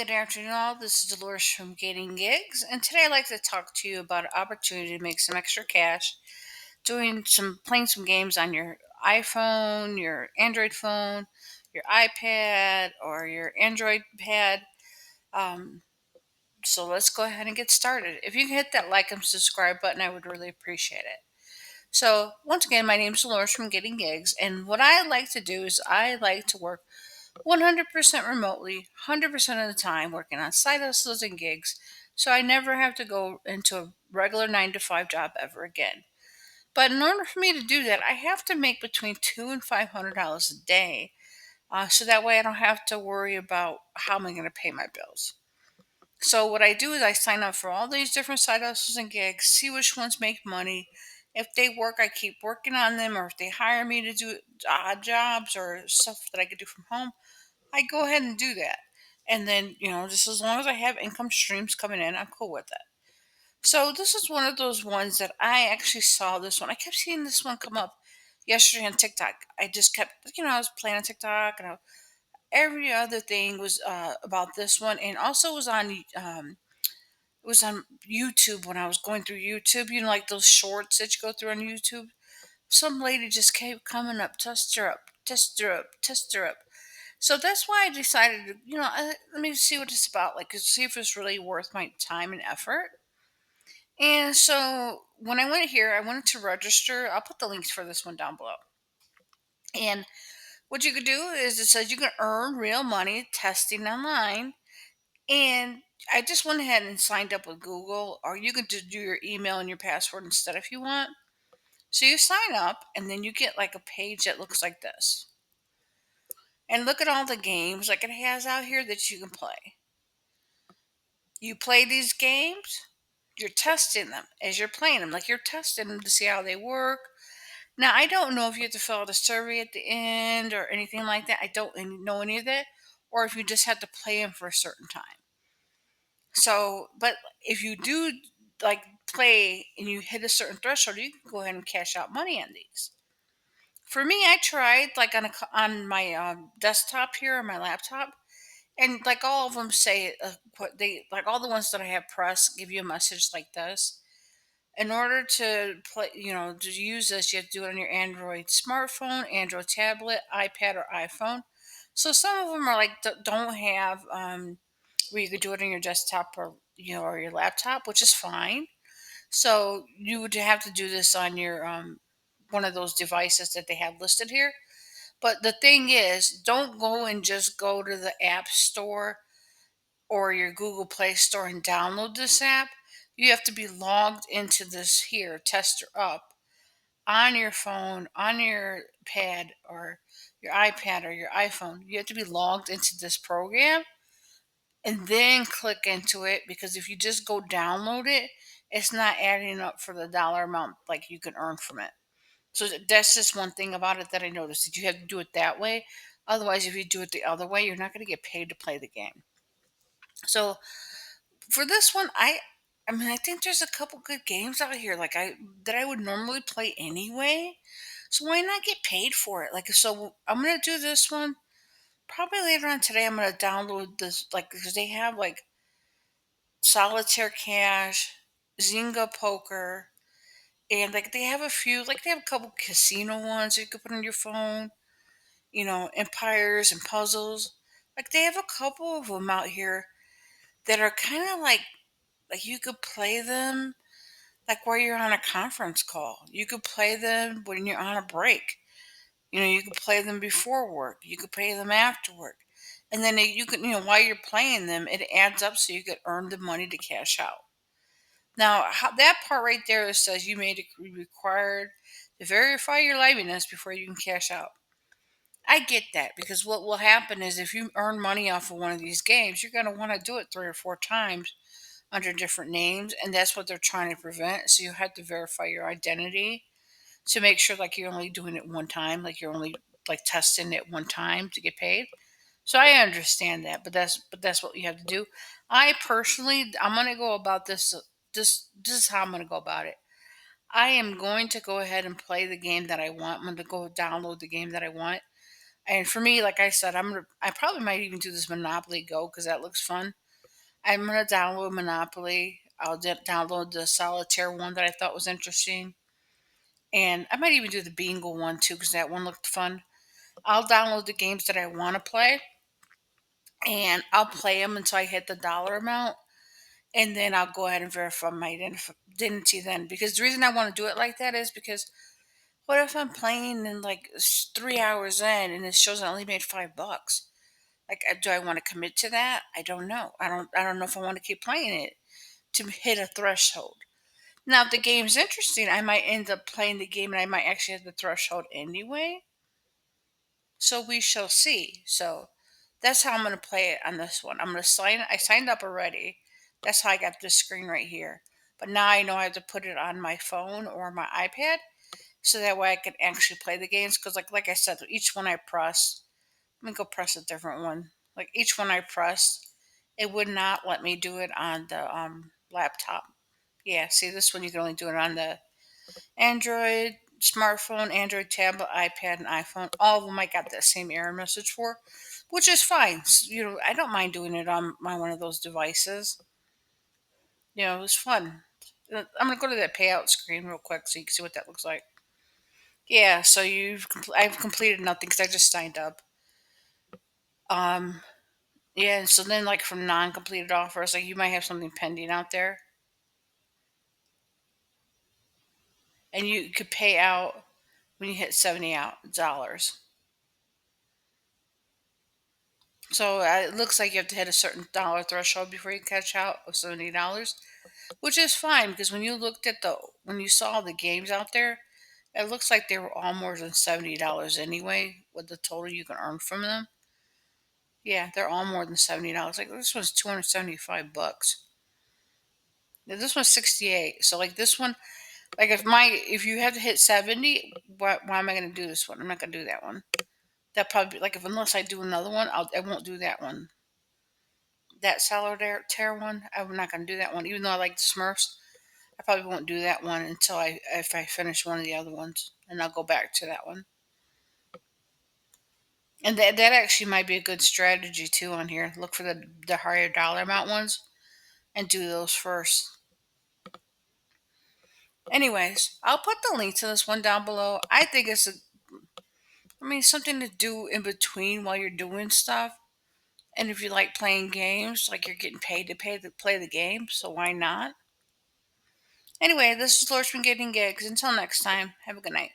good afternoon, all. This is Dolores from Gaining Gigs, and today I'd like to talk to you about an opportunity to make some extra cash playing some games on your iPhone, your Android phone, your iPad, or your Android pad. Um, so let's go ahead and get started. If you can hit that like and subscribe button, I would really appreciate it. So once again, my name is Dolores from Getting Gigs, and what I like to do is I like to work 100% remotely, 100% of the time, working on side hustles and gigs, so I never have to go into a regular 9 to 5 job ever again. But in order for me to do that, I have to make between $200 and $500 a day, so that way I don't have to worry about how am I going to pay my bills. So what I do is I sign up for all these different side hustles and gigs, see which ones make money. If they work, I keep working on them, or if they hire me to do odd jobs or stuff that I could do from home, I go ahead and do that. And then, just as long as I have income streams coming in, I'm cool with it. So this is one of those ones that I actually saw this one. I kept seeing this one come up yesterday on TikTok. I just kept, I was playing on TikTok and every other thing was about this one. And also it was on YouTube when I was going through YouTube, like those shorts that you go through on YouTube. Some lady just kept coming up, test her up, test her up, test her up. So that's why I decided to, let me see what it's about, like, see if it's really worth my time and effort. And so when I went here, I wanted to register. I'll put the links for this one down below. And what you could do is it says you can earn real money testing online. And I just went ahead and signed up with Google, or you could just do your email and your password instead if you want. So you sign up, and then you get like a page that looks like this. And look at all the games like it has out here that you can play. You play these games, you're testing them as you're playing them. Like you're testing them to see how they work. Now, I don't know if you have to fill out a survey at the end or anything like that. I don't know any of that. Or if you just have to play them for a certain time. So, but if you do like play and you hit a certain threshold, you can go ahead and cash out money on these. For me, I tried like on my desktop here on my laptop, and like all of them say what they like all the ones that I have pressed give you a message like this. In order to play, to use this, you have to do it on your Android smartphone, Android tablet, iPad, or iPhone. So some of them are like don't have where you could do it on your desktop or your laptop, which is fine. So you would have to do this on your one of those devices that they have listed here. But the thing is, don't go and just go to the App Store or your Google Play Store and download this app. You have to be logged into this here, TesterUP, on your phone, on your pad, or your iPad or your iPhone. You have to be logged into this program and then click into it, because if you just go download it, it's not adding up for the dollar amount like you can earn from it. So that's just one thing about it that I noticed, that you have to do it that way. Otherwise, if you do it the other way, you're not going to get paid to play the game. So for this one, I mean, I think there's a couple good games out here like I would normally play anyway. So why not get paid for it? Like, so I'm gonna do this one probably later on today. I'm gonna download this, like, because they have like solitaire cash, Zynga poker, and like they have a few, like they have a couple casino ones that you could put on your phone. Empires and puzzles. Like they have a couple of them out here that are kind of like you could play them like while you're on a conference call. You could play them when you're on a break. You could play them before work. You could play them after work. And then you could, while you're playing them, it adds up so you could earn the money to cash out. Now, that part right there says you may be required to verify your liveness before you can cash out. I get that, because what will happen is if you earn money off of one of these games, you're going to want to do it 3 or 4 times under different names, and that's what they're trying to prevent. So you have to verify your identity to make sure like you're only doing it one time, like you're only like testing it one time to get paid. So I understand that, but that's what you have to do. I personally, I'm going to go about this. This is how I'm going to go about it. I am going to go ahead and play the game that I want. I'm going to go download the game that I want. And for me, like I said, I probably might even do this Monopoly Go because that looks fun. I'm gonna download Monopoly. I'll download the solitaire one that I thought was interesting, and I might even do the bingo one too because that one looked fun. I'll download the games that I want to play, and I'll play them until I hit the dollar amount, and then I'll go ahead and verify my identity then. Because the reason I want to do it like that is because what if I'm playing and like 3 hours in and it shows I only made $5? Like, do I want to commit to that? I don't know. I don't know if I want to keep playing it to hit a threshold. Now, if the game's interesting, I might end up playing the game and I might actually hit the threshold anyway. So we shall see. So that's how I'm going to play it on this one. I'm going to sign. I signed up already. That's how I got this screen right here. But now I know I have to put it on my phone or my iPad so that way I can actually play the games. Because like I said, each one I press, let me go press a different one. Like each one I pressed, it would not let me do it on the laptop. Yeah, see this one you can only do it on the Android smartphone, Android tablet, iPad, and iPhone. All of them I got that same error message for, which is fine. I don't mind doing it on my one of those devices. It was fun. I'm gonna go to that payout screen real quick so you can see what that looks like. Yeah, so I've completed nothing because I just signed up. Um, yeah, and so then like from non-completed offers, like you might have something pending out there, and you could pay out when you hit $70. So it looks like you have to hit a certain dollar threshold before you cash out of $70, which is fine because when you saw the games out there, it looks like they were all more than $70 anyway. With the total you can earn from them, yeah, they're all more than $70. Like this one's $275. Now, this one's 68. So like this one, like if you have to hit 70, why am I going to do this one? I'm not going to do that one. That probably like if unless I do another one, I won't do that one. That solitaire one, I'm not going to do that one. Even though I like the Smurfs, I probably won't do that one until if I finish one of the other ones, and I'll go back to that one. And that actually might be a good strategy too on here. Look for the higher dollar amount ones and do those first. Anyways, I'll put the link to this one down below. I think something to do in between while you're doing stuff. And if you like playing games, like you're getting paid to play the game, so why not? Anyway, this is Lord's been getting gigs. Until next time, have a good night.